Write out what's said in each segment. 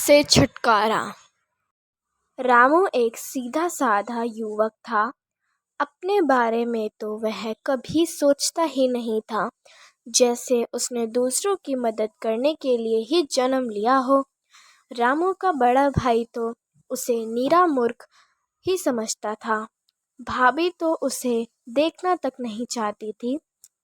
से छुटकारा। रामू एक सीधा साधा युवक था। अपने बारे में तो वह कभी सोचता ही नहीं था, जैसे उसने दूसरों की मदद करने के लिए ही जन्म लिया हो। रामू का बड़ा भाई तो उसे नीरा मूर्ख ही समझता था। भाभी तो उसे देखना तक नहीं चाहती थी।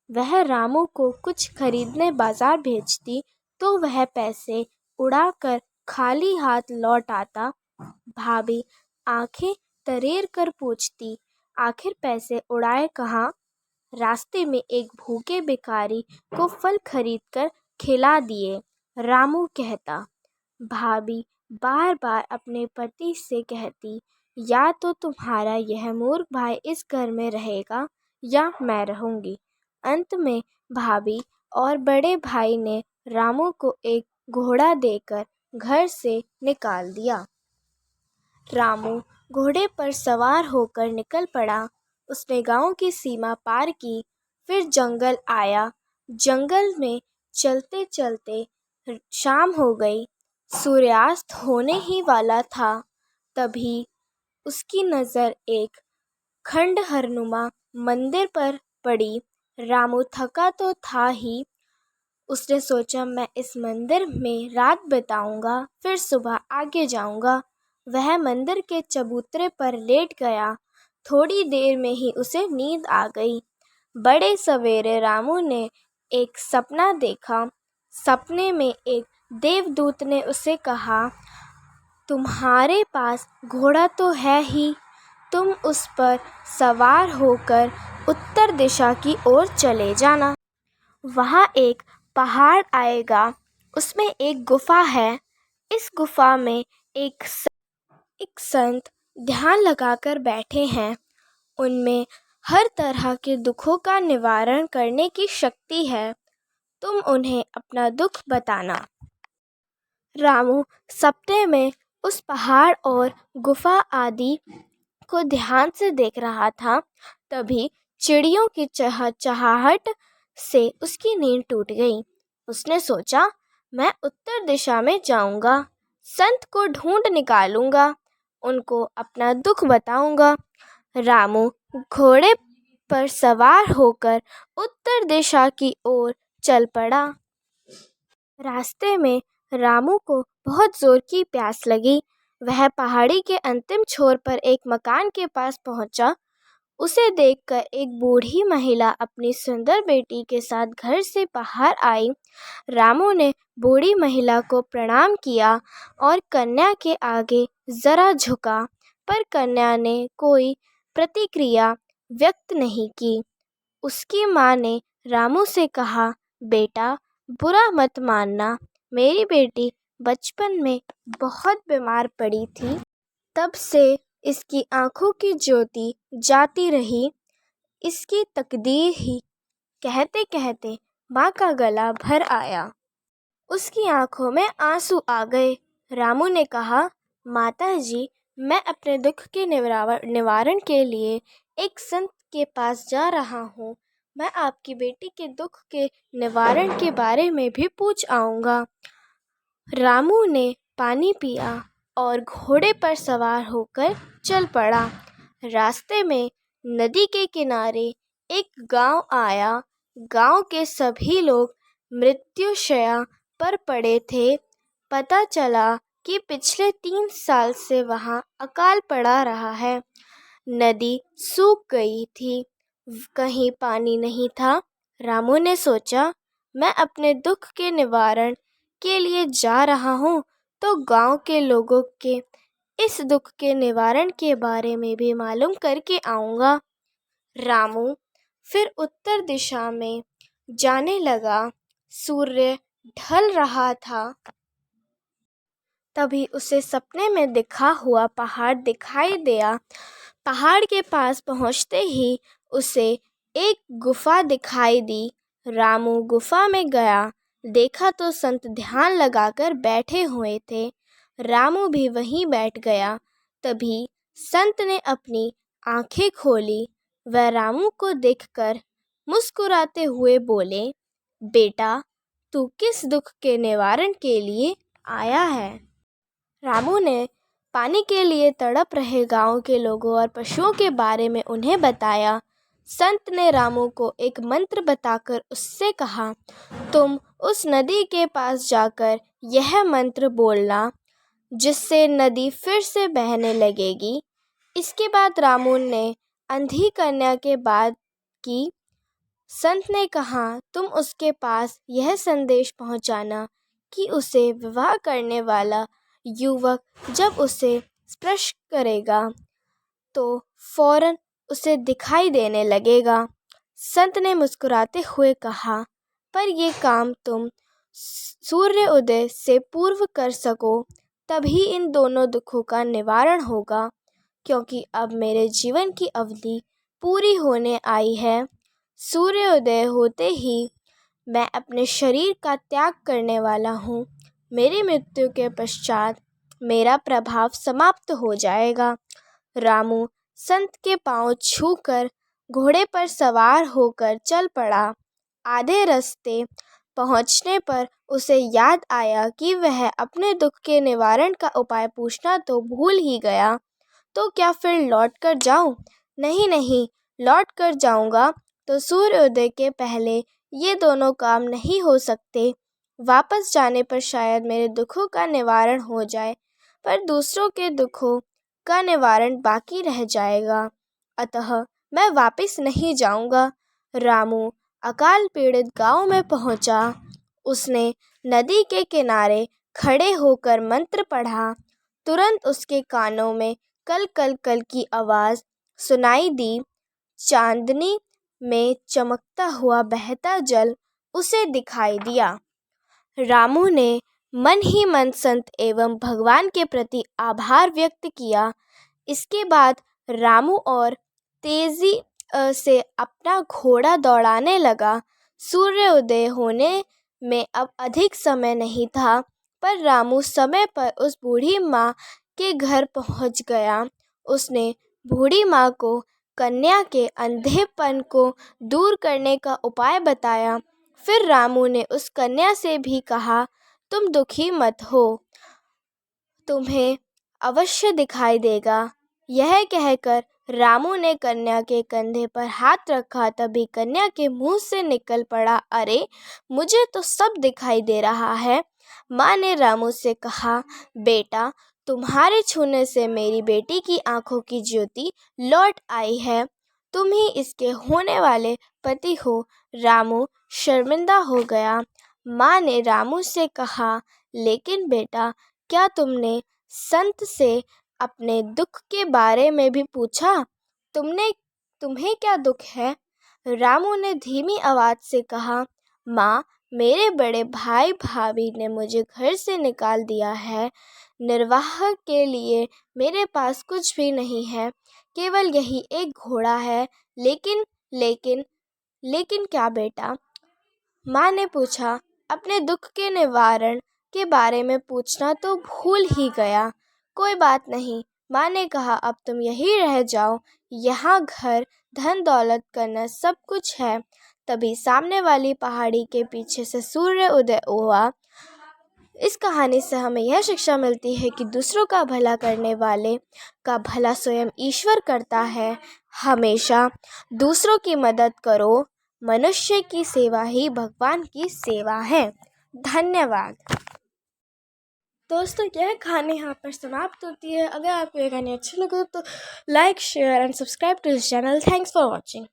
वह रामू को कुछ खरीदने बाजार भेजती तो वह पैसे उड़ाकर खाली हाथ लौट आता। भाभी आंखें तरेर कर पूछती, आखिर पैसे उड़ाए कहाँ? रास्ते में एक भूखे भिखारी को फल खरीद कर खिला दिए, रामू कहता। भाभी बार बार अपने पति से कहती, या तो तुम्हारा यह मूर्ख भाई इस घर में रहेगा या मैं रहूंगी। अंत में भाभी और बड़े भाई ने रामू को एक घोड़ा देकर घर से निकाल दिया। रामू घोड़े पर सवार होकर निकल पड़ा। उसने गांव की सीमा पार की, फिर जंगल आया। जंगल में चलते चलते शाम हो गई। सूर्यास्त होने ही वाला था। तभी उसकी नज़र एक खंडहरनुमा मंदिर पर पड़ी। रामू थका तो था ही। उसने सोचा, मैं इस मंदिर में रात बिताऊंगा, फिर सुबह आगे जाऊंगा। वह मंदिर के चबूतरे पर लेट गया। थोड़ी देर में ही उसे नींद आ गई। बड़े सवेरे रामू ने एक सपना देखा। सपने में एक देवदूत ने उसे कहा, तुम्हारे पास घोड़ा तो है ही, तुम उस पर सवार होकर उत्तर दिशा की ओर चले जाना। वहाँ एक पहाड़ आएगा, उसमें एक गुफा है। इस गुफा में एक संत ध्यान लगाकर बैठे हैं। उनमें हर तरह के दुखों का निवारण करने की शक्ति है। तुम उन्हें अपना दुख बताना। रामू सपने में उस पहाड़ और गुफा आदि को ध्यान से देख रहा था। तभी चिड़ियों की चहचहाहट से उसकी नींद टूट गई। उसने सोचा, मैं उत्तर दिशा में जाऊंगा, संत को ढूंढ निकालूंगा, उनको अपना दुख बताऊंगा। रामू घोड़े पर सवार होकर उत्तर दिशा की ओर चल पड़ा। रास्ते में रामू को बहुत जोर की प्यास लगी। वह पहाड़ी के अंतिम छोर पर एक मकान के पास पहुंचा। उसे देखकर एक बूढ़ी महिला अपनी सुंदर बेटी के साथ घर से बाहर आई। रामू ने बूढ़ी महिला को प्रणाम किया और कन्या के आगे जरा झुका, पर कन्या ने कोई प्रतिक्रिया व्यक्त नहीं की। उसकी माँ ने रामू से कहा, बेटा बुरा मत मानना, मेरी बेटी बचपन में बहुत बीमार पड़ी थी, तब से इसकी आंखों की ज्योति जाती रही, इसकी तकदीर ही। कहते कहते माँ का गला भर आया। उसकी आंखों में आंसू आ गए। रामू ने कहा, माता जी, मैं अपने दुख के निवारण के लिए एक संत के पास जा रहा हूँ। मैं आपकी बेटी के दुख के निवारण के बारे में भी पूछ आऊँगा। रामू ने पानी पिया और घोड़े पर सवार होकर चल पड़ा। रास्ते में नदी के किनारे एक गांव आया। गांव के सभी लोग मृत्युशैया पर पड़े थे। पता चला कि पिछले 3 साल से वहां अकाल पड़ा रहा है। नदी सूख गई थी, कहीं पानी नहीं था। रामू ने सोचा, मैं अपने दुख के निवारण के लिए जा रहा हूँ, तो गांव के लोगों के इस दुख के निवारण के बारे में भी मालूम करके आऊँगा। रामू फिर उत्तर दिशा में जाने लगा। सूर्य ढल रहा था। तभी उसे सपने में दिखा हुआ पहाड़ दिखाई दिया। पहाड़ के पास पहुंचते ही उसे एक गुफा दिखाई दी। रामू गुफा में गया, देखा तो संत ध्यान लगाकर बैठे हुए थे। रामू भी वहीं बैठ गया। तभी संत ने अपनी आंखें खोली। वह रामू को देखकर मुस्कुराते हुए बोले, बेटा, तू किस दुख के निवारण के लिए आया है? रामू ने पानी के लिए तड़प रहे गांव के लोगों और पशुओं के बारे में उन्हें बताया। संत ने रामू को एक मंत्र बताकर उससे कहा, तुम उस नदी के पास जाकर यह मंत्र बोलना, जिससे नदी फिर से बहने लगेगी। इसके बाद रामू ने अंधी कन्या के बात की। संत ने कहा, तुम उसके पास यह संदेश पहुंचाना कि उसे विवाह करने वाला युवक जब उसे स्पर्श करेगा तो फौरन उसे दिखाई देने लगेगा। संत ने मुस्कुराते हुए कहा, पर ये काम तुम सूर्य उदय से पूर्व कर सको, तभी इन दोनों दुखों का निवारण होगा, क्योंकि अब मेरे जीवन की अवधि पूरी होने आई है। सूर्योदय होते ही मैं अपने शरीर का त्याग करने वाला हूँ। मेरी मृत्यु के पश्चात मेरा प्रभाव समाप्त हो जाएगा। रामू संत के पांव छूकर घोड़े पर सवार होकर चल पड़ा। आधे रास्ते पहुंचने पर उसे याद आया कि वह अपने दुख के निवारण का उपाय पूछना तो भूल ही गया। तो क्या फिर लौट कर जाऊं? नहीं नहीं, लौट कर जाऊंगा तो सूर्योदय के पहले ये दोनों काम नहीं हो सकते। वापस जाने पर शायद मेरे दुखों का निवारण हो जाए, पर दूसरों के दुखों का निवारण बाकी रह जाएगा। अतः मैं वापस नहीं जाऊंगा। रामू अकाल पीड़ित गांव में पहुंचा। उसने नदी के किनारे खड़े होकर मंत्र पढ़ा। तुरंत उसके कानों में कल कल कल की आवाज़ सुनाई दी। चांदनी में चमकता हुआ बहता जल उसे दिखाई दिया। रामू ने मन ही मन संत एवं भगवान के प्रति आभार व्यक्त किया। इसके बाद रामू और तेजी से अपना घोड़ा दौड़ाने लगा। सूर्योदय होने में अब अधिक समय नहीं था, पर रामू समय पर उस बूढ़ी माँ के घर पहुँच गया। उसने बूढ़ी माँ को कन्या के अंधेपन को दूर करने का उपाय बताया। फिर रामू ने उस कन्या से भी कहा, तुम दुखी मत हो, तुम्हें अवश्य दिखाई देगा। यह कहकर रामू ने कन्या के कंधे पर हाथ रखा। तभी कन्या के मुंह से निकल पड़ा, अरे मुझे तो सब दिखाई दे रहा है। माँ ने रामू से कहा, बेटा तुम्हारे छूने से मेरी बेटी की आंखों की ज्योति लौट आई है। तुम ही इसके होने वाले पति हो। रामू शर्मिंदा हो गया। माँ ने रामू से कहा, लेकिन बेटा क्या तुमने संत से अपने दुख के बारे में भी पूछा? तुम्हें क्या दुख है? रामू ने धीमी आवाज़ से कहा, माँ मेरे बड़े भाई भाभी ने मुझे घर से निकाल दिया है। निर्वाह के लिए मेरे पास कुछ भी नहीं है, केवल यही एक घोड़ा है। लेकिन लेकिन लेकिन क्या बेटा? माँ ने पूछा। अपने दुख के निवारण के बारे में पूछना तो भूल ही गया। कोई बात नहीं, माँ ने कहा, अब तुम यहीं रह जाओ। यहाँ घर धन दौलत करना सब कुछ है। तभी सामने वाली पहाड़ी के पीछे से सूर्य उदय हुआ। इस कहानी से हमें यह शिक्षा मिलती है कि दूसरों का भला करने वाले का भला स्वयं ईश्वर करता है। हमेशा दूसरों की मदद करो। मनुष्य की सेवा ही भगवान की सेवा है। धन्यवाद। दोस्तों, यह कहानी यहाँ पर समाप्त होती है। अगर आपको यह कहानी अच्छी लगे तो like, share and subscribe to this channel. Thanks for watching.